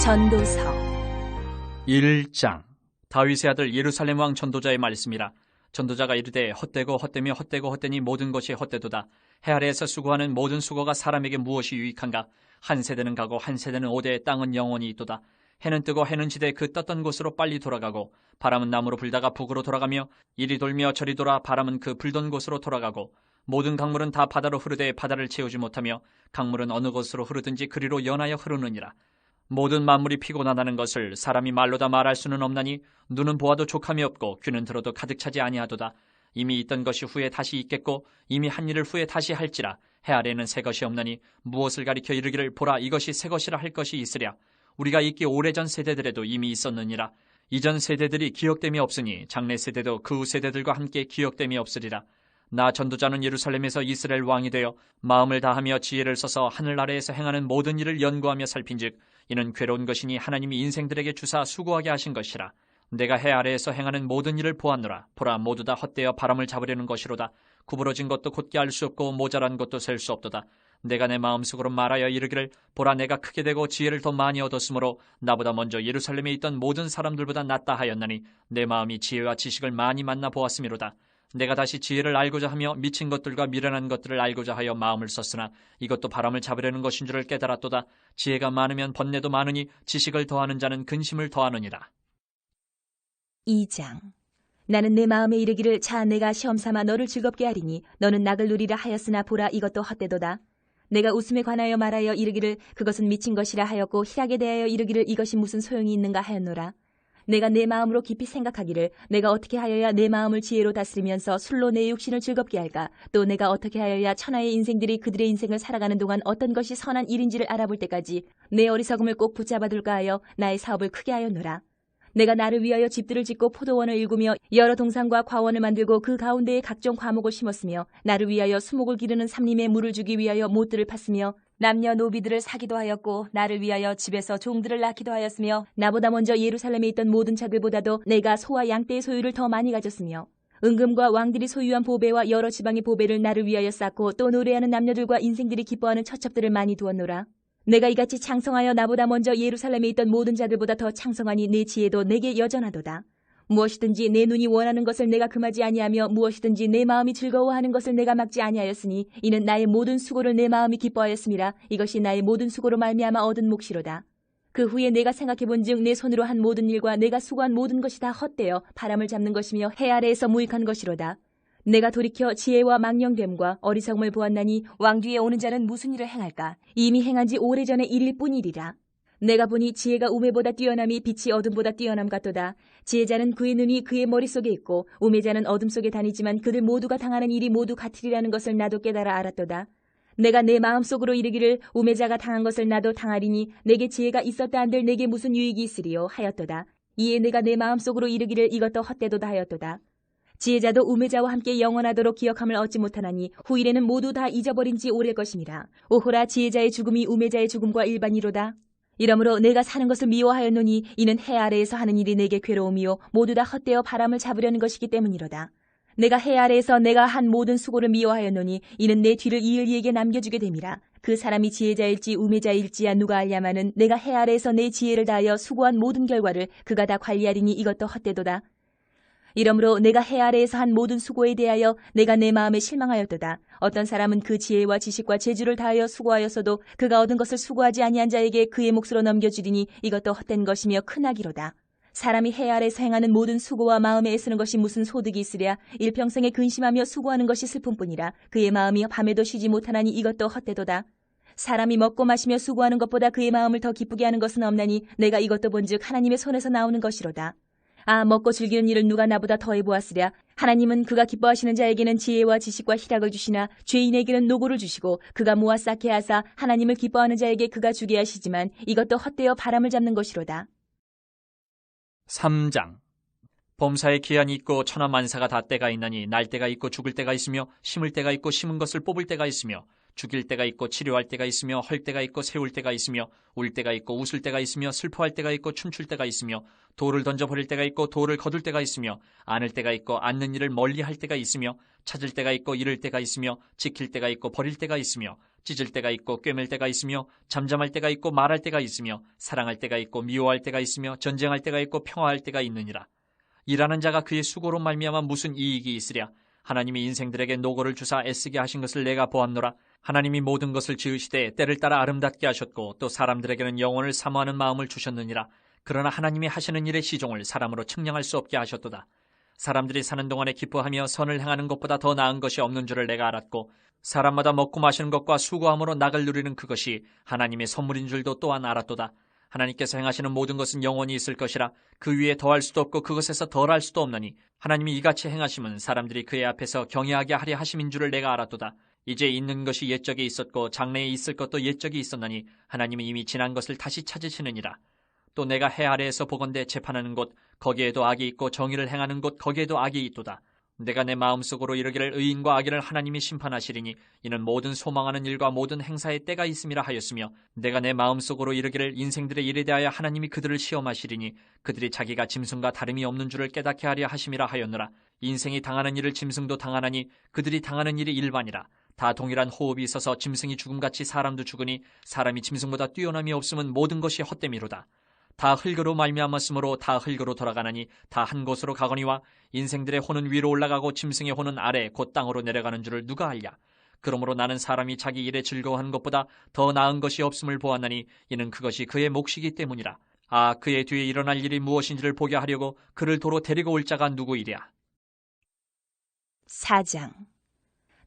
전도서 1장. 다윗의 아들 예루살렘 왕 전도자의 말씀이라. 전도자가 이르되 헛되고 헛되며 헛되고 헛되니 모든 것이 헛되도다. 해 아래에서 수고하는 모든 수고가 사람에게 무엇이 유익한가? 한 세대는 가고 한 세대는 오되 땅은 영원히 있도다. 해는 뜨고 해는 지되 그 떴던 곳으로 빨리 돌아가고 바람은 남으로 불다가 북으로 돌아가며 이리 돌며 저리 돌아 바람은 그 불던 곳으로 돌아가고 모든 강물은 다 바다로 흐르되 바다를 채우지 못하며 강물은 어느 곳으로 흐르든지 그리로 연하여 흐르느니라. 모든 만물이 피곤하다는 것을 사람이 말로 다 말할 수는 없나니 눈은 보아도 족함이 없고 귀는 들어도 가득 차지 아니하도다. 이미 있던 것이 후에 다시 있겠고 이미 한 일을 후에 다시 할지라. 해 아래에는 새 것이 없나니 무엇을 가리켜 이르기를 보라 이것이 새 것이라 할 것이 있으랴. 우리가 있기 오래전 세대들에도 이미 있었느니라. 이전 세대들이 기억됨이 없으니 장래 세대도 그 후 세대들과 함께 기억됨이 없으리라. 나 전도자는 예루살렘에서 이스라엘 왕이 되어 마음을 다하며 지혜를 써서 하늘 아래에서 행하는 모든 일을 연구하며 살핀즉 이는 괴로운 것이니 하나님이 인생들에게 주사 수고하게 하신 것이라. 내가 해 아래에서 행하는 모든 일을 보았노라. 보라 모두 다 헛되어 바람을 잡으려는 것이로다. 구부러진 것도 곧게 알 수 없고 모자란 것도 셀 수 없도다. 내가 내 마음속으로 말하여 이르기를 보라 내가 크게 되고 지혜를 더 많이 얻었으므로 나보다 먼저 예루살렘에 있던 모든 사람들보다 낫다 하였나니 내 마음이 지혜와 지식을 많이 만나 보았음이로다. 내가 다시 지혜를 알고자 하며 미친 것들과 미련한 것들을 알고자 하여 마음을 썼으나 이것도 바람을 잡으려는 것인 줄을 깨달았도다. 지혜가 많으면 번뇌도 많으니 지식을 더하는 자는 근심을 더하느니라. 2장. 나는 내 마음에 이르기를 자 내가 시험삼아 너를 즐겁게 하리니 너는 낙을 누리라 하였으나 보라 이것도 헛되도다. 내가 웃음에 관하여 말하여 이르기를 그것은 미친 것이라 하였고 희락에 대하여 이르기를 이것이 무슨 소용이 있는가 하였노라. 내가 내 마음으로 깊이 생각하기를 내가 어떻게 하여야 내 마음을 지혜로 다스리면서 술로 내 육신을 즐겁게 할까? 또 내가 어떻게 하여야 천하의 인생들이 그들의 인생을 살아가는 동안 어떤 것이 선한 일인지를 알아볼 때까지 내 어리석음을 꼭 붙잡아둘까 하여 나의 사업을 크게 하였노라. 내가 나를 위하여 집들을 짓고 포도원을 일구며 여러 동산과 과원을 만들고 그 가운데에 각종 과목을 심었으며 나를 위하여 수목을 기르는 삼림에 물을 주기 위하여 못들을 팠으며 남녀노비들을 사기도 하였고 나를 위하여 집에서 종들을 낳기도 하였으며 나보다 먼저 예루살렘에 있던 모든 자들보다도 내가 소와 양떼의 소유를 더 많이 가졌으며 은금과 왕들이 소유한 보배와 여러 지방의 보배를 나를 위하여 쌓고 또 노래하는 남녀들과 인생들이 기뻐하는 처첩들을 많이 두었노라. 내가 이같이 창성하여 나보다 먼저 예루살렘에 있던 모든 자들보다 더 창성하니 내 지혜도 내게 여전하도다. 무엇이든지 내 눈이 원하는 것을 내가 금하지 아니하며 무엇이든지 내 마음이 즐거워하는 것을 내가 막지 아니하였으니 이는 나의 모든 수고를 내 마음이 기뻐하였음이라. 이것이 나의 모든 수고로 말미암아 얻은 몫이로다. 그 후에 내가 생각해본즉 내 손으로 한 모든 일과 내가 수고한 모든 것이 다 헛되어 바람을 잡는 것이며 해 아래에서 무익한 것이로다. 내가 돌이켜 지혜와 망령됨과 어리석음을 보았나니 왕 뒤에 오는 자는 무슨 일을 행할까? 이미 행한 지 오래전의 일일 뿐이리라. 내가 보니 지혜가 우매보다 뛰어남이 빛이 어둠보다 뛰어남 같도다. 지혜자는 그의 눈이 그의 머릿속에 있고 우매자는 어둠 속에 다니지만 그들 모두가 당하는 일이 모두 같으리라는 것을 나도 깨달아 알았도다. 내가 내 마음속으로 이르기를 우매자가 당한 것을 나도 당하리니 내게 지혜가 있었다 한들 내게 무슨 유익이 있으리요 하였도다. 이에 내가 내 마음속으로 이르기를 이것도 헛되도다 하였도다. 지혜자도 우매자와 함께 영원하도록 기억함을 얻지 못하나니 후일에는 모두 다 잊어버린 지 오래일 것임이라. 오호라 지혜자의 죽음이 우매자의 죽음과 일반이로다. 이러므로 내가 사는 것을 미워하였노니 이는 해 아래에서 하는 일이 내게 괴로움이요 모두 다 헛되어 바람을 잡으려는 것이기 때문이로다. 내가 해 아래에서 내가 한 모든 수고를 미워하였노니 이는 내 뒤를 이을 이에게 남겨주게 됨이라. 그 사람이 지혜자일지 우매자일지야 누가 알냐마는 내가 해 아래에서 내 지혜를 다하여 수고한 모든 결과를 그가 다 관리하리니 이것도 헛되도다. 이러므로 내가 해 아래에서 한 모든 수고에 대하여 내가 내 마음에 실망하였도다. 어떤 사람은 그 지혜와 지식과 재주를 다하여 수고하였어도 그가 얻은 것을 수고하지 아니한 자에게 그의 몫으로 넘겨주리니 이것도 헛된 것이며 크나기로다. 사람이 해 아래에서 행하는 모든 수고와 마음에 애쓰는 것이 무슨 소득이 있으랴. 일평생에 근심하며 수고하는 것이 슬픔뿐이라. 그의 마음이 밤에도 쉬지 못하나니 이것도 헛되도다. 사람이 먹고 마시며 수고하는 것보다 그의 마음을 더 기쁘게 하는 것은 없나니 내가 이것도 본즉 하나님의 손에서 나오는 것이로다. 아 먹고 즐기는 일을 누가 나보다 더해 보았으랴. 하나님은 그가 기뻐하시는 자에게는 지혜와 지식과 희락을 주시나 죄인에게는 노고를 주시고 그가 모아 쌓게 하사 하나님을 기뻐하는 자에게 그가 주게 하시지만 이것도 헛되어 바람을 잡는 것이로다. 3장. 범사에 기한이 있고 천하만사가 다 때가 있나니 날 때가 있고 죽을 때가 있으며 심을 때가 있고 심은 것을 뽑을 때가 있으며 죽일 때가 있고 치료할 때가 있으며 헐 때가 있고 세울 때가 있으며 울 때가 있고 웃을 때가 있으며 슬퍼할 때가 있고 춤출 때가 있으며 돌을 던져버릴 때가 있고 돌을 거둘 때가 있으며 안을 때가 있고 앉는 일을 멀리할 때가 있으며 찾을 때가 있고 잃을 때가 있으며 지킬 때가 있고 버릴 때가 있으며 찢을 때가 있고 꿰맬 때가 있으며 잠잠할 때가 있고 말할 때가 있으며 사랑할 때가 있고 미워할 때가 있으며 전쟁할 때가 있고 평화할 때가 있느니라. 일하는 자가 그의 수고로 말미암아 무슨 이익이 있으랴. 하나님이 인생들에게 노고를 주사 애쓰게 하신 것을 내가 보았노라. 하나님이 모든 것을 지으시되 때를 따라 아름답게 하셨고 또 사람들에게는 영혼을 사모하는 마음을 주셨느니라. 그러나 하나님이 하시는 일의 시종을 사람으로 측량할 수 없게 하셨도다. 사람들이 사는 동안에 기뻐하며 선을 행하는 것보다 더 나은 것이 없는 줄을 내가 알았고 사람마다 먹고 마시는 것과 수고함으로 낙을 누리는 그것이 하나님의 선물인 줄도 또한 알았도다. 하나님께서 행하시는 모든 것은 영원히 있을 것이라. 그 위에 더할 수도 없고 그것에서 덜할 수도 없나니 하나님이 이같이 행하심은 사람들이 그의 앞에서 경외하게 하려 하심인 줄을 내가 알았도다. 이제 있는 것이 옛적에 있었고 장래에 있을 것도 옛적에 있었나니 하나님은 이미 지난 것을 다시 찾으시느니라. 또 내가 해 아래에서 보건대 재판하는 곳 거기에도 악이 있고 정의를 행하는 곳 거기에도 악이 있도다. 내가 내 마음속으로 이르기를 의인과 악인을 하나님이 심판하시리니 이는 모든 소망하는 일과 모든 행사의 때가 있음이라 하였으며 내가 내 마음속으로 이르기를 인생들의 일에 대하여 하나님이 그들을 시험하시리니 그들이 자기가 짐승과 다름이 없는 줄을 깨닫게 하려 하심이라 하였노라. 인생이 당하는 일을 짐승도 당하나니 그들이 당하는 일이 일반이라. 다 동일한 호흡이 있어서 짐승이 죽음같이 사람도 죽으니 사람이 짐승보다 뛰어남이 없음은 모든 것이 헛됨이로다. 다 흙으로 말미암았으므로 다 흙으로 돌아가나니 다 한 곳으로 가거니와 인생들의 혼은 위로 올라가고 짐승의 혼은 아래 곧 땅으로 내려가는 줄을 누가 알랴. 그러므로 나는 사람이 자기 일에 즐거워하는 것보다 더 나은 것이 없음을 보았나니 이는 그것이 그의 몫이기 때문이라. 아, 그의 뒤에 일어날 일이 무엇인지를 보게 하려고 그를 도로 데리고 올 자가 누구이랴. 4장.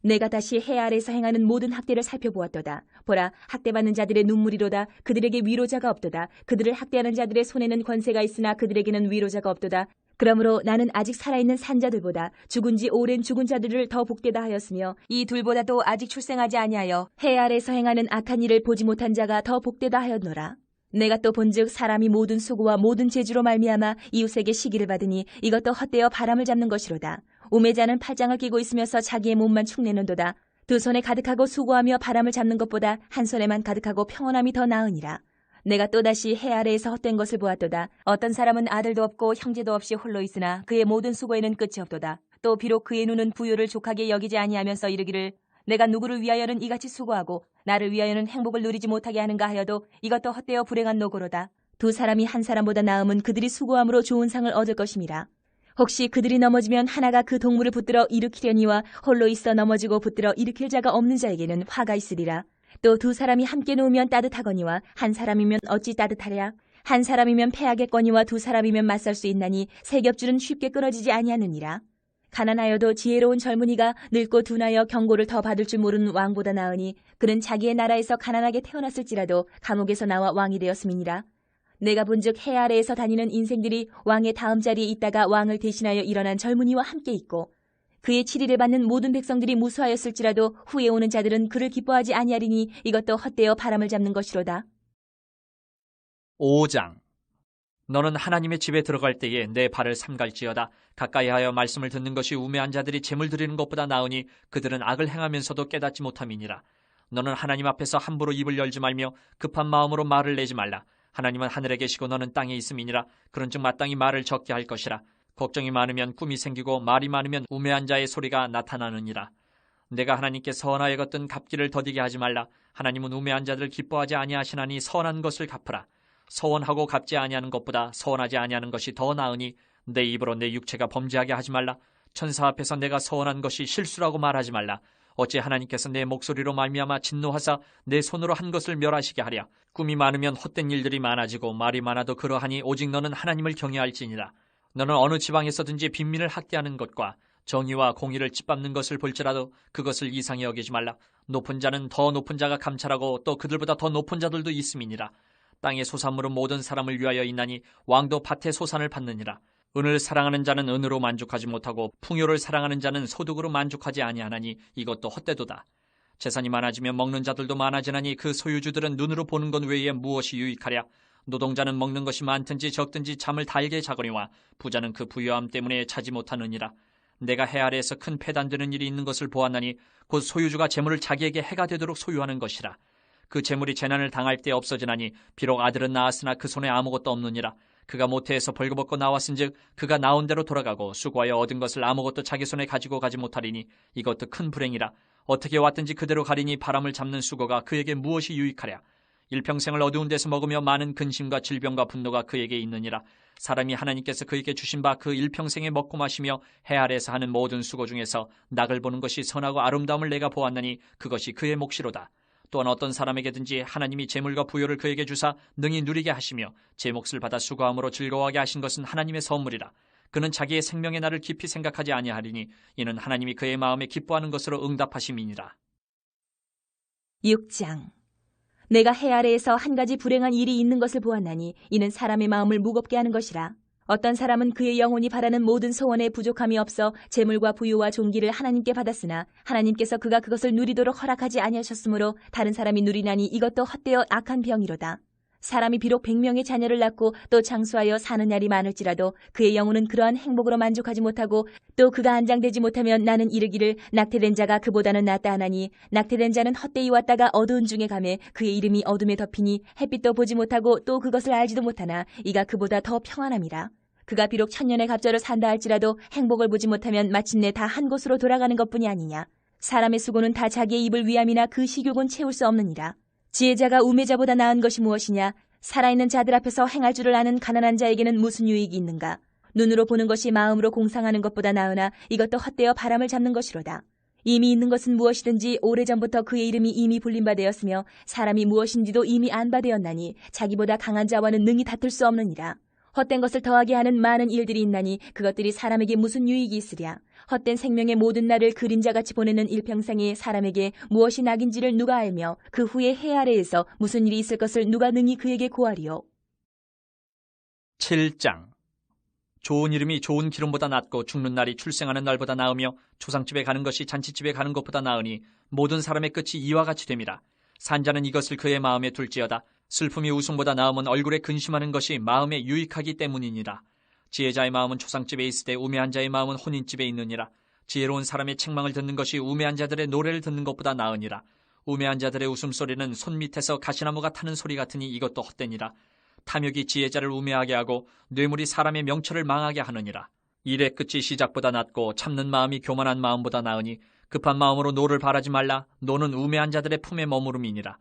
내가 다시 해 아래에서 행하는 모든 학대를 살펴보았도다. 보라, 학대받는 자들의 눈물이로다. 그들에게 위로자가 없도다. 그들을 학대하는 자들의 손에는 권세가 있으나 그들에게는 위로자가 없도다. 그러므로 나는 아직 살아있는 산자들보다 죽은 지 오랜 죽은 자들을 더 복되다 하였으며 이 둘보다도 아직 출생하지 아니하여 해 아래에서 행하는 악한 일을 보지 못한 자가 더 복되다 하였노라. 내가 또 본즉 사람이 모든 수고와 모든 재주로 말미암아 이웃에게 시기를 받으니 이것도 헛되어 바람을 잡는 것이로다. 우매자는 팔짱을 끼고 있으면서 자기의 몸만 축내는도다. 두 손에 가득하고 수고하며 바람을 잡는 것보다 한 손에만 가득하고 평온함이 더 나으니라. 내가 또다시 해 아래에서 헛된 것을 보았도다. 어떤 사람은 아들도 없고 형제도 없이 홀로 있으나 그의 모든 수고에는 끝이 없도다. 또 비록 그의 눈은 부요를 족하게 여기지 아니하면서 이르기를 내가 누구를 위하여는 이같이 수고하고 나를 위하여는 행복을 누리지 못하게 하는가 하여도 이것도 헛되어 불행한 노고로다. 두 사람이 한 사람보다 나음은 그들이 수고함으로 좋은 상을 얻을 것임이라. 혹시 그들이 넘어지면 하나가 그 동물을 붙들어 일으키려니와 홀로 있어 넘어지고 붙들어 일으킬 자가 없는 자에게는 화가 있으리라. 또 두 사람이 함께 누우면 따뜻하거니와 한 사람이면 어찌 따뜻하랴. 한 사람이면 패하겠거니와 두 사람이면 맞설 수 있나니 세 겹줄은 쉽게 끊어지지 아니하느니라. 가난하여도 지혜로운 젊은이가 늙고 둔하여 경고를 더 받을 줄 모르는 왕보다 나으니 그는 자기의 나라에서 가난하게 태어났을지라도 감옥에서 나와 왕이 되었음이니라. 내가 본즉 해 아래에서 다니는 인생들이 왕의 다음 자리에 있다가 왕을 대신하여 일어난 젊은이와 함께 있고 그의 치리를 받는 모든 백성들이 무수하였을지라도 후에 오는 자들은 그를 기뻐하지 아니하리니 이것도 헛되어 바람을 잡는 것이로다. 5장. 너는 하나님의 집에 들어갈 때에 내 발을 삼갈지어다. 가까이하여 말씀을 듣는 것이 우매한 자들이 재물 드리는 것보다 나으니 그들은 악을 행하면서도 깨닫지 못함이니라. 너는 하나님 앞에서 함부로 입을 열지 말며 급한 마음으로 말을 내지 말라. 하나님은 하늘에 계시고 너는 땅에 있음이니라. 그런즉 마땅히 말을 적게 할 것이라. 걱정이 많으면 꿈이 생기고 말이 많으면 우매한 자의 소리가 나타나느니라. 내가 하나님께 선하여 걷던 갚기를 더디게 하지 말라. 하나님은 우매한 자들을 기뻐하지 아니하시나니 선한 것을 갚으라. 서원하고 갚지 아니하는 것보다 서원하지 아니하는 것이 더 나으니 내 입으로 내 육체가 범죄하게 하지 말라. 천사 앞에서 내가 서원한 것이 실수라고 말하지 말라. 어찌 하나님께서 내 목소리로 말미암아 진노하사 내 손으로 한 것을 멸하시게 하랴. 꿈이 많으면 헛된 일들이 많아지고 말이 많아도 그러하니 오직 너는 하나님을 경외할지니라. 너는 어느 지방에서든지 빈민을 학대하는 것과 정의와 공의를 짓밟는 것을 볼지라도 그것을 이상히 여기지 말라. 높은 자는 더 높은 자가 감찰하고 또 그들보다 더 높은 자들도 있음이니라. 땅의 소산물은 모든 사람을 위하여 있나니 왕도 밭의 소산을 받느니라. 은을 사랑하는 자는 은으로 만족하지 못하고 풍요를 사랑하는 자는 소득으로 만족하지 아니하나니 이것도 헛되도다. 재산이 많아지면 먹는 자들도 많아지나니 그 소유주들은 눈으로 보는 것 외에 무엇이 유익하랴. 노동자는 먹는 것이 많든지 적든지 잠을 달게 자거니와 부자는 그 부유함 때문에 자지 못하느니라. 내가 해 아래에서 큰 패단되는 일이 있는 것을 보았나니 곧 소유주가 재물을 자기에게 해가 되도록 소유하는 것이라. 그 재물이 재난을 당할 때 없어지나니 비록 아들은 낳았으나 그 손에 아무것도 없느니라. 그가 모태에서 벌거벗고 나왔은즉 그가 나온 대로 돌아가고 수고하여 얻은 것을 아무것도 자기 손에 가지고 가지 못하리니 이것도 큰 불행이라. 어떻게 왔든지 그대로 가리니 바람을 잡는 수고가 그에게 무엇이 유익하랴. 일평생을 어두운 데서 먹으며 많은 근심과 질병과 분노가 그에게 있느니라. 사람이 하나님께서 그에게 주신 바 그 일평생에 먹고 마시며 해 아래에서 하는 모든 수고 중에서 낙을 보는 것이 선하고 아름다움을 내가 보았나니 그것이 그의 몫이로다. 또한 어떤 사람에게든지 하나님이 재물과 부요를 그에게 주사 능히 누리게 하시며 제 몫을 받아 수고함으로 즐거워하게 하신 것은 하나님의 선물이라. 그는 자기의 생명의 날을 깊이 생각하지 아니하리니 이는 하나님이 그의 마음에 기뻐하는 것으로 응답하심이니라. 6장. 내가 해 아래에서 한 가지 불행한 일이 있는 것을 보았나니 이는 사람의 마음을 무겁게 하는 것이라. 어떤 사람은 그의 영혼이 바라는 모든 소원에 부족함이 없어 재물과 부유와 존귀를 하나님께 받았으나 하나님께서 그가 그것을 누리도록 허락하지 아니하셨으므로 다른 사람이 누리나니 이것도 헛되어 악한 병이로다. 사람이 비록 100명의 자녀를 낳고 또 장수하여 사는 날이 많을지라도 그의 영혼은 그러한 행복으로 만족하지 못하고 또 그가 안장되지 못하면 나는 이르기를 낙태된 자가 그보다는 낫다 하나니 낙태된 자는 헛되이 왔다가 어두운 중에 가매 그의 이름이 어둠에 덮이니 햇빛도 보지 못하고 또 그것을 알지도 못하나 이가 그보다 더 평안함이라. 그가 비록 천년의 갑절을 산다 할지라도 행복을 보지 못하면 마침내 다 한 곳으로 돌아가는 것뿐이 아니냐. 사람의 수고는 다 자기의 입을 위함이나 그 식욕은 채울 수 없느니라. 지혜자가 우매자보다 나은 것이 무엇이냐? 살아있는 자들 앞에서 행할 줄을 아는 가난한 자에게는 무슨 유익이 있는가? 눈으로 보는 것이 마음으로 공상하는 것보다 나으나 이것도 헛되어 바람을 잡는 것이로다. 이미 있는 것은 무엇이든지 오래전부터 그의 이름이 이미 불린 바 되었으며 사람이 무엇인지도 이미 안 바 되었나니 자기보다 강한 자와는 능히 다툴 수 없느니라. 헛된 것을 더하게 하는 많은 일들이 있나니 그것들이 사람에게 무슨 유익이 있으랴. 헛된 생명의 모든 날을 그림자같이 보내는 일평생에 사람에게 무엇이 낙인지를 누가 알며 그 후에 해 아래에서 무슨 일이 있을 것을 누가 능히 그에게 고하리요. 7장. 좋은 이름이 좋은 기름보다 낫고 죽는 날이 출생하는 날보다 나으며 조상집에 가는 것이 잔치집에 가는 것보다 나으니 모든 사람의 끝이 이와 같이 됨이라. 산자는 이것을 그의 마음에 둘지어다. 슬픔이 웃음보다 나음은 얼굴에 근심하는 것이 마음에 유익하기 때문이니라. 지혜자의 마음은 초상집에 있으되 우매한 자의 마음은 혼인집에 있느니라. 지혜로운 사람의 책망을 듣는 것이 우매한 자들의 노래를 듣는 것보다 나으니라. 우매한 자들의 웃음소리는 손 밑에서 가시나무가 타는 소리 같으니 이것도 헛되니라. 탐욕이 지혜자를 우매하게 하고 뇌물이 사람의 명철을 망하게 하느니라. 일의 끝이 시작보다 낫고 참는 마음이 교만한 마음보다 나으니 급한 마음으로 노를 바라지 말라. 노는 우매한 자들의 품에 머무름이니라.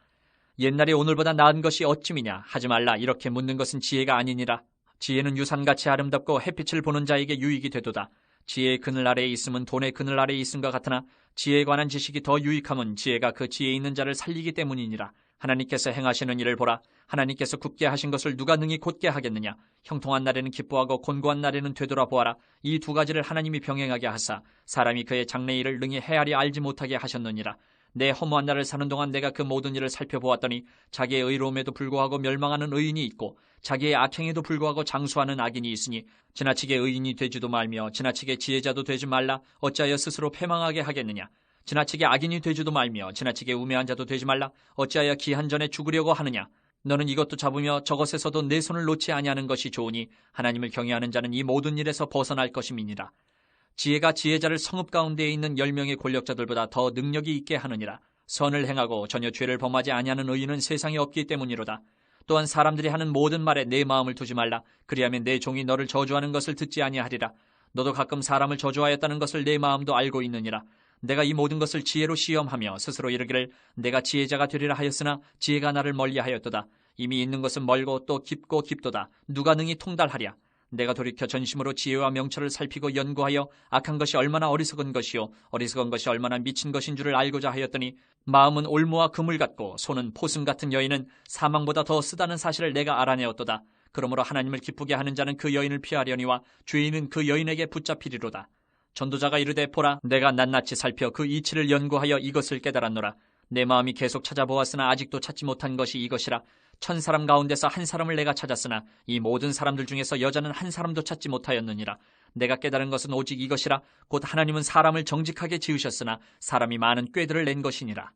옛날이 오늘보다 나은 것이 어찌미냐 하지 말라. 이렇게 묻는 것은 지혜가 아니니라. 지혜는 유산같이 아름답고 햇빛을 보는 자에게 유익이 되도다. 지혜의 그늘 아래에 있음은 돈의 그늘 아래에 있음과 같으나 지혜에 관한 지식이 더 유익함은 지혜가 그 지혜에 있는 자를 살리기 때문이니라. 하나님께서 행하시는 일을 보라. 하나님께서 굳게 하신 것을 누가 능히 곧게 하겠느냐. 형통한 날에는 기뻐하고 곤고한 날에는 되돌아보아라. 이 두 가지를 하나님이 병행하게 하사 사람이 그의 장래 일을 능히 헤아려 알지 못하게 하셨느니라. 내 허무한 날을 사는 동안 내가 그 모든 일을 살펴보았더니 자기의 의로움에도 불구하고 멸망하는 의인이 있고 자기의 악행에도 불구하고 장수하는 악인이 있으니 지나치게 의인이 되지도 말며 지나치게 지혜자도 되지 말라. 어찌하여 스스로 패망하게 하겠느냐. 지나치게 악인이 되지도 말며 지나치게 우매한 자도 되지 말라. 어찌하여 기한 전에 죽으려고 하느냐. 너는 이것도 잡으며 저것에서도 내 손을 놓지 아니하는 것이 좋으니 하나님을 경외하는 자는 이 모든 일에서 벗어날 것임이니라. 지혜가 지혜자를 성읍 가운데에 있는 10명의 권력자들보다 더 능력이 있게 하느니라. 선을 행하고 전혀 죄를 범하지 아니하는 의인은 세상에 없기 때문이로다. 또한 사람들이 하는 모든 말에 내 마음을 두지 말라. 그리하면 내 종이 너를 저주하는 것을 듣지 아니하리라. 너도 가끔 사람을 저주하였다는 것을 내 마음도 알고 있느니라. 내가 이 모든 것을 지혜로 시험하며 스스로 이르기를 내가 지혜자가 되리라 하였으나 지혜가 나를 멀리하였도다. 이미 있는 것은 멀고 또 깊고 깊도다. 누가 능히 통달하랴. 내가 돌이켜 전심으로 지혜와 명철을 살피고 연구하여 악한 것이 얼마나 어리석은 것이요 어리석은 것이 얼마나 미친 것인 줄을 알고자 하였더니 마음은 올무와 그물 같고 손은 포승 같은 여인은 사망보다 더 쓰다는 사실을 내가 알아내었도다. 그러므로 하나님을 기쁘게 하는 자는 그 여인을 피하려니와 죄인은 그 여인에게 붙잡히리로다. 전도자가 이르되 보라 내가 낱낱이 살펴 그 이치를 연구하여 이것을 깨달았노라. 내 마음이 계속 찾아보았으나 아직도 찾지 못한 것이 이것이라. 1000사람 가운데서 한 사람을 내가 찾았으나 이 모든 사람들 중에서 여자는 한 사람도 찾지 못하였느니라. 내가 깨달은 것은 오직 이것이라. 곧 하나님은 사람을 정직하게 지으셨으나 사람이 많은 꾀들을 낸 것이니라.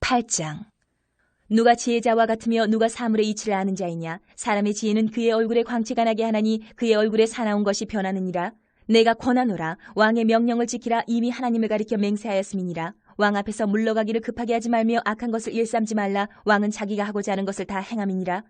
8장. 누가 지혜자와 같으며 누가 사물의 이치를 아는 자이냐. 사람의 지혜는 그의 얼굴에 광채가 나게 하나니 그의 얼굴에 사나운 것이 변하느니라. 내가 권하노라. 왕의 명령을 지키라. 이미 하나님을 가리켜 맹세하였음이니라. 왕 앞에서 물러가기를 급하게 하지 말며 악한 것을 일삼지 말라. 왕은 자기가 하고자 하는 것을 다 행함이니라.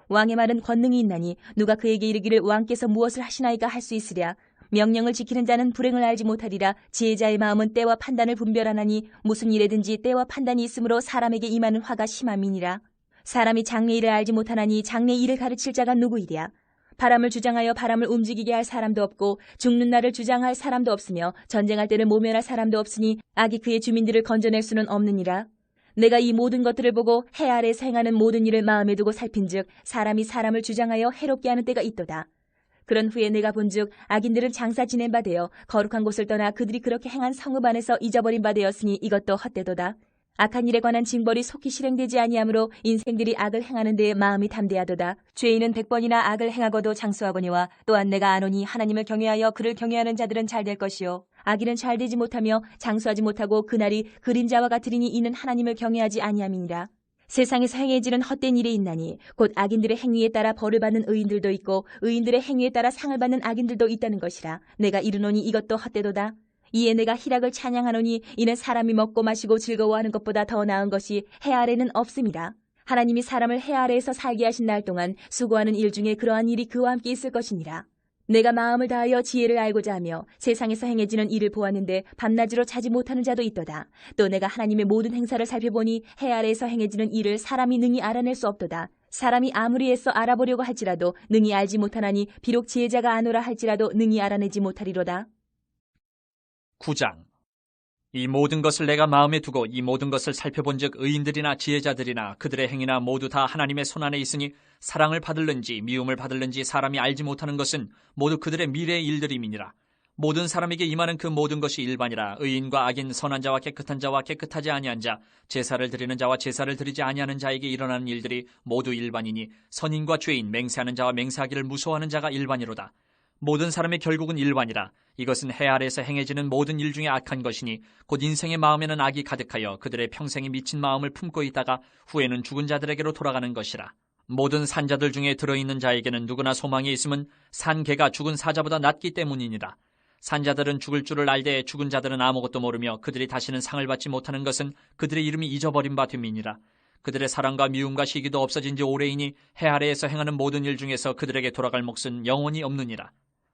왕의 말은 권능이 있나니 누가 그에게 이르기를 왕께서 무엇을 하시나이까 할 수 있으랴. 명령을 지키는 자는 불행을 알지 못하리라. 지혜자의 마음은 때와 판단을 분별하나니 무슨 일에든지 때와 판단이 있으므로 사람에게 임하는 화가 심함이니라. 사람이 장래 일을 알지 못하나니 장래 일을 가르칠 자가 누구이랴. 바람을 주장하여 바람을 움직이게 할 사람도 없고 죽는 날을 주장할 사람도 없으며 전쟁할 때를 모면할 사람도 없으니 악이 그의 주민들을 건져낼 수는 없느니라. 내가 이 모든 것들을 보고 해 아래에서 행하는 모든 일을 마음에 두고 살핀즉 사람이 사람을 주장하여 해롭게 하는 때가 있도다. 그런 후에 내가 본즉 악인들은 장사 지낸 바 되어 거룩한 곳을 떠나 그들이 그렇게 행한 성읍 안에서 잊어버린 바 되었으니 이것도 헛되도다. 악한 일에 관한 징벌이 속히 실행되지 아니하므로 인생들이 악을 행하는 데에 마음이 담대하도다. 죄인은 100번이나 악을 행하고도 장수하거니와 또한 내가 아노니 하나님을 경외하여 그를 경외하는 자들은 잘 될 것이요 악인은 잘 되지 못하며 장수하지 못하고 그날이 그림자와 같으리니 이는 하나님을 경외하지 아니함이니라. 세상에서 행해지는 헛된 일이 있나니 곧 악인들의 행위에 따라 벌을 받는 의인들도 있고 의인들의 행위에 따라 상을 받는 악인들도 있다는 것이라. 내가 이르노니 이것도 헛되도다. 이에 내가 희락을 찬양하노니 이는 사람이 먹고 마시고 즐거워하는 것보다 더 나은 것이 해 아래는 없음이라. 하나님이 사람을 해 아래에서 살게 하신 날 동안 수고하는 일 중에 그러한 일이 그와 함께 있을 것이니라. 내가 마음을 다하여 지혜를 알고자 하며 세상에서 행해지는 일을 보았는데 밤낮으로 자지 못하는 자도 있도다. 또 내가 하나님의 모든 행사를 살펴보니 해 아래에서 행해지는 일을 사람이 능히 알아낼 수 없도다. 사람이 아무리 애써 알아보려고 할지라도 능히 알지 못하나니 비록 지혜자가 아노라 할지라도 능히 알아내지 못하리로다. 9장. 이 모든 것을 내가 마음에 두고 이 모든 것을 살펴본즉 의인들이나 지혜자들이나 그들의 행위나 모두 다 하나님의 손안에 있으니 사랑을 받을는지 미움을 받을는지 사람이 알지 못하는 것은 모두 그들의 미래의 일들임이니라. 모든 사람에게 임하는 그 모든 것이 일반이라. 의인과 악인, 선한 자와 깨끗한 자와 깨끗하지 아니한 자, 제사를 드리는 자와 제사를 드리지 아니하는 자에게 일어나는 일들이 모두 일반이니 선인과 죄인, 맹세하는 자와 맹세하기를 무서워하는 자가 일반이로다. 모든 사람의 결국은 일반이라. 이것은 해 아래에서 행해지는 모든 일 중에 악한 것이니 곧 인생의 마음에는 악이 가득하여 그들의 평생에 미친 마음을 품고 있다가 후에는 죽은 자들에게로 돌아가는 것이라. 모든 산자들 중에 들어있는 자에게는 누구나 소망이 있음은 산 개가 죽은 사자보다 낫기 때문이니라. 산자들은 죽을 줄을 알되 죽은 자들은 아무것도 모르며 그들이 다시는 상을 받지 못하는 것은 그들의 이름이 잊어버린 바 됨이니라. 그들의 사랑과 미움과 시기도 없어진 지 오래이니 해 아래에서 행하는 모든 일 중에서 그들에게 돌아갈 몫은 영원히 없느니라.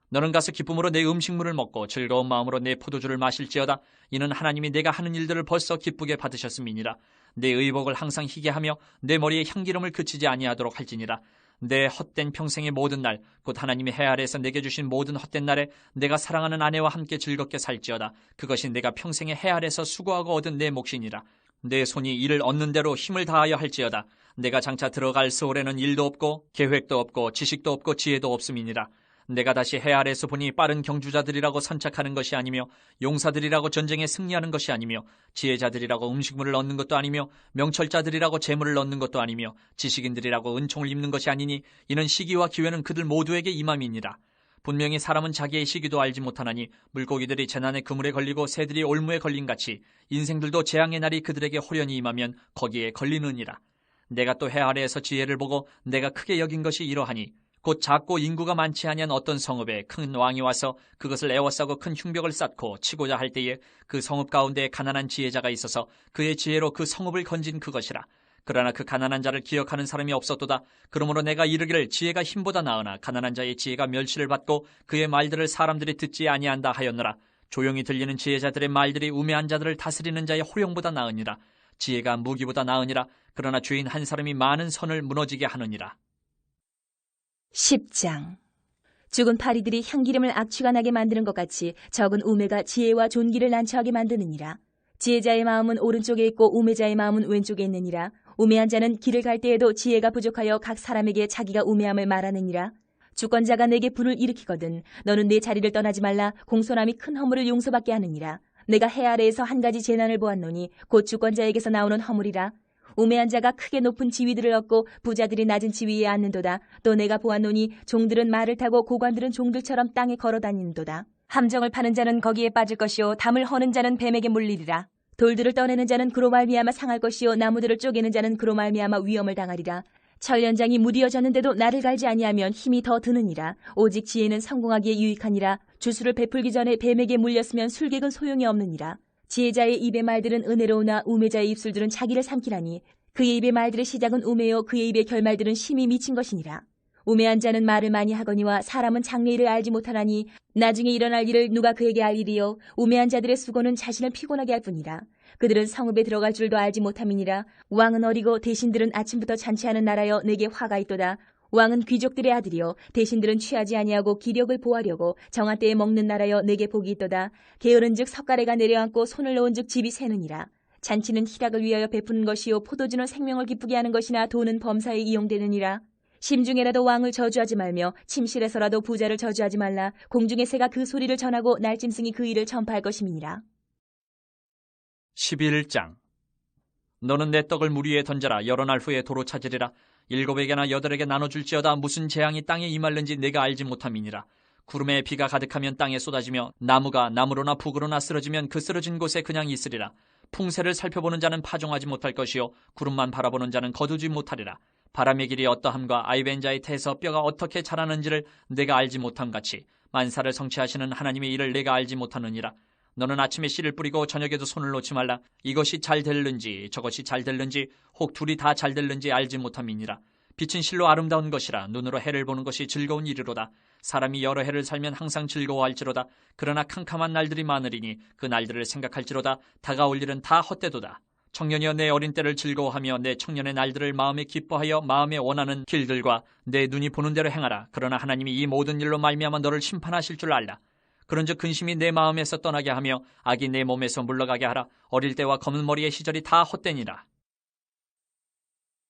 너는 가서 기쁨으로 내 음식물을 먹고 즐거운 마음으로 내 포도주를 마실지어다. 이는 하나님이 내가 하는 일들을 벌써 기쁘게 받으셨음이니라. 내 의복을 항상 희게 하며 내 머리에 향기름을 그치지 아니하도록 할지니라. 내 헛된 평생의 모든 날, 곧 하나님이 해 아래에서 내게 주신 모든 헛된 날에 내가 사랑하는 아내와 함께 즐겁게 살지어다. 그것이 내가 평생의 해 아래에서 수고하고 얻은 내 몫이니라. 내 손이 이를 얻는 대로 힘을 다하여 할지어다. 내가 장차 들어갈 세월에는 일도 없고 계획도 없고 지식도 없고 지혜도 없음이니라. 내가 다시 해 아래에서 보니 빠른 경주자들이라고 선착하는 것이 아니며 용사들이라고 전쟁에 승리하는 것이 아니며 지혜자들이라고 음식물을 얻는 것도 아니며 명철자들이라고 재물을 얻는 것도 아니며 지식인들이라고 은총을 입는 것이 아니니 이는 시기와 기회는 그들 모두에게 임함이니라. 분명히 사람은 자기의 시기도 알지 못하나니 물고기들이 재난의 그물에 걸리고 새들이 올무에 걸린 같이 인생들도 재앙의 날이 그들에게 호련히 임하면 거기에 걸리느니라. 내가 또 해 아래에서 지혜를 보고 내가 크게 여긴 것이 이러하니 곧 작고 인구가 많지 아니한 어떤 성읍에 큰 왕이 와서 그것을 에워싸고 큰 흉벽을 쌓고 치고자 할 때에 그 성읍 가운데 가난한 지혜자가 있어서 그의 지혜로 그 성읍을 건진 그것이라. 그러나 그 가난한 자를 기억하는 사람이 없었도다. 그러므로 내가 이르기를 지혜가 힘보다 나으나 가난한 자의 지혜가 멸시를 받고 그의 말들을 사람들이 듣지 아니한다 하였노라. 조용히 들리는 지혜자들의 말들이 우매한 자들을 다스리는 자의 호령보다 나으니라. 지혜가 무기보다 나으니라. 그러나 죄인 한 사람이 많은 선을 무너지게 하느니라. 10장. 죽은 파리들이 향기름을 악취가 나게 만드는 것 같이 적은 우매가 지혜와 존귀를 난처하게 만드느니라. 지혜자의 마음은 오른쪽에 있고 우매자의 마음은 왼쪽에 있느니라. 우매한 자는 길을 갈 때에도 지혜가 부족하여 각 사람에게 자기가 우매함을 말하느니라. 주권자가 내게 불을 일으키거든 너는 내 자리를 떠나지 말라. 공손함이 큰 허물을 용서받게 하느니라. 내가 해 아래에서 한 가지 재난을 보았노니 곧 주권자에게서 나오는 허물이라. 우매한 자가 크게 높은 지위들을 얻고 부자들이 낮은 지위에 앉는도다. 또 내가 보았노니 종들은 말을 타고 고관들은 종들처럼 땅에 걸어다니는도다. 함정을 파는 자는 거기에 빠질 것이요 담을 허는 자는 뱀에게 물리리라. 돌들을 떠내는 자는 그로 말미암아 상할 것이요 나무들을 쪼개는 자는 그로 말미암아 위험을 당하리라. 철연장이 무디어졌는데도 나를 갈지 아니하면 힘이 더 드느니라. 오직 지혜는 성공하기에 유익하니라. 주술을 베풀기 전에 뱀에게 물렸으면 술객은 소용이 없느니라. 지혜자의 입의 말들은 은혜로우나 우매자의 입술들은 자기를 삼키라니 그의 입의 말들의 시작은 우매요 그의 입의 결말들은 심히 미친 것이니라. 우매한 자는 말을 많이 하거니와 사람은 장래일을 알지 못하나니 나중에 일어날 일을 누가 그에게 알리리요. 우매한 자들의 수고는 자신을 피곤하게 할 뿐이라. 그들은 성읍에 들어갈 줄도 알지 못함이니라. 왕은 어리고 대신들은 아침부터 잔치하는 나라여 내게 화가 있도다. 왕은 귀족들의 아들이요 대신들은 취하지 아니하고 기력을 보하려고 정한 때에 먹는 나라여 내게 복이 있도다. 게으른즉 석가래가 내려앉고 손을 놓은즉 집이 새느니라. 잔치는 희락을 위하여 베푸는 것이요 포도주는 생명을 기쁘게 하는 것이나 돈은 범사에 이용되느니라. 심중에라도 왕을 저주하지 말며 침실에서라도 부자를 저주하지 말라. 공중의 새가 그 소리를 전하고 날짐승이 그 일을 전파할 것임이니라. 11장. 너는 내 떡을 물 위에 던져라. 여러 날 후에 도로 찾으리라. 7에게나 8에게 나눠줄지어다. 무슨 재앙이 땅에 임할는지 내가 알지 못함이니라. 구름에 비가 가득하면 땅에 쏟아지며 나무가 나무로나 북으로나 쓰러지면 그 쓰러진 곳에 그냥 있으리라. 풍세를 살펴보는 자는 파종하지 못할 것이요 구름만 바라보는 자는 거두지 못하리라. 바람의 길이 어떠함과 아이벤자의 태에서 뼈가 어떻게 자라는지를 내가 알지 못함같이 만사를 성취하시는 하나님의 일을 내가 알지 못하느니라. 너는 아침에 씨를 뿌리고 저녁에도 손을 놓지 말라. 이것이 잘 될는지 저것이 잘 될는지 혹 둘이 다 잘 될는지 알지 못함이니라. 빛은 실로 아름다운 것이라. 눈으로 해를 보는 것이 즐거운 일이로다. 사람이 여러 해를 살면 항상 즐거워할지로다. 그러나 캄캄한 날들이 많으리니 그 날들을 생각할지로다. 다가올 일은 다 헛되도다. 청년이여 내 어린 때를 즐거워하며 내 청년의 날들을 마음에 기뻐하여 마음에 원하는 길들과 내 눈이 보는 대로 행하라. 그러나 하나님이 이 모든 일로 말미암아 너를 심판하실 줄 알라. 그런즉 근심이 내 마음에서 떠나게 하며 악이 내 몸에서 물러가게 하라. 어릴 때와 검은 머리의 시절이 다 헛되니라.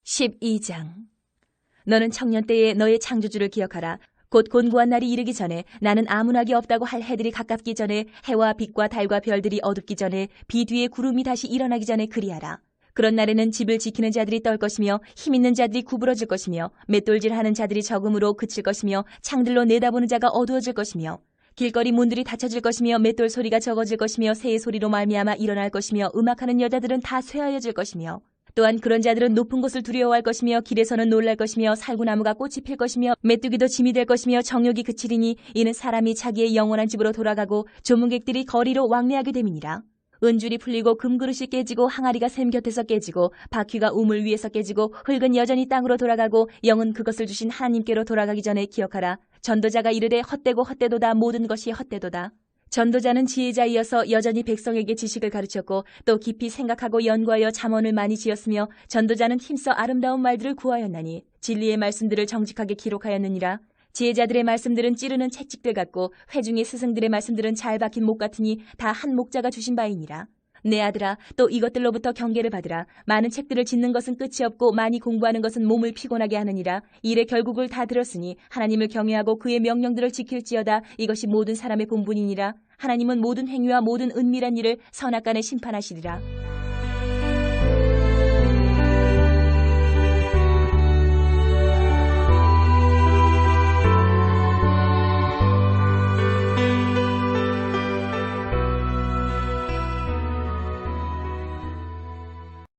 12장. 너는 청년 때에 너의 창조주를 기억하라. 곧 곤고한 날이 이르기 전에 나는 아문하기 없다고 할 해들이 가깝기 전에 해와 빛과 달과 별들이 어둡기 전에 비 뒤에 구름이 다시 일어나기 전에 그리하라. 그런 날에는 집을 지키는 자들이 떨 것이며 힘있는 자들이 구부러질 것이며 맷돌질하는 자들이 적음으로 그칠 것이며 창들로 내다보는 자가 어두워질 것이며 길거리 문들이 닫혀질 것이며 맷돌 소리가 적어질 것이며 새의 소리로 말미암아 일어날 것이며 음악하는 여자들은 다 쇠하여질 것이며 또한 그런 자들은 높은 곳을 두려워할 것이며 길에서는 놀랄 것이며 살구나무가 꽃이 필 것이며 메뚜기도 짐이 될 것이며 정욕이 그치리니 이는 사람이 자기의 영원한 집으로 돌아가고 조문객들이 거리로 왕래하게 됨이니라. 은줄이 풀리고 금그릇이 깨지고 항아리가 샘 곁에서 깨지고 바퀴가 우물 위에서 깨지고 흙은 여전히 땅으로 돌아가고 영은 그것을 주신 하나님께로 돌아가기 전에 기억하라. 전도자가 이르되 헛되고 헛되도다. 모든 것이 헛되도다. 전도자는 지혜자이어서 여전히 백성에게 지식을 가르쳤고 또 깊이 생각하고 연구하여 잠언을 많이 지었으며 전도자는 힘써 아름다운 말들을 구하였나니 진리의 말씀들을 정직하게 기록하였느니라. 지혜자들의 말씀들은 찌르는 채찍들 같고 회중의 스승들의 말씀들은 잘 박힌 목 같으니 다 한 목자가 주신 바이니라. 내 아들아, 또 이것들로부터 경계를 받으라. 많은 책들을 짓는 것은 끝이 없고 많이 공부하는 것은 몸을 피곤하게 하느니라. 일의 결국을 다 들었으니 하나님을 경외하고 그의 명령들을 지킬지어다. 이것이 모든 사람의 본분이니라. 하나님은 모든 행위와 모든 은밀한 일을 선악간에 심판하시리라.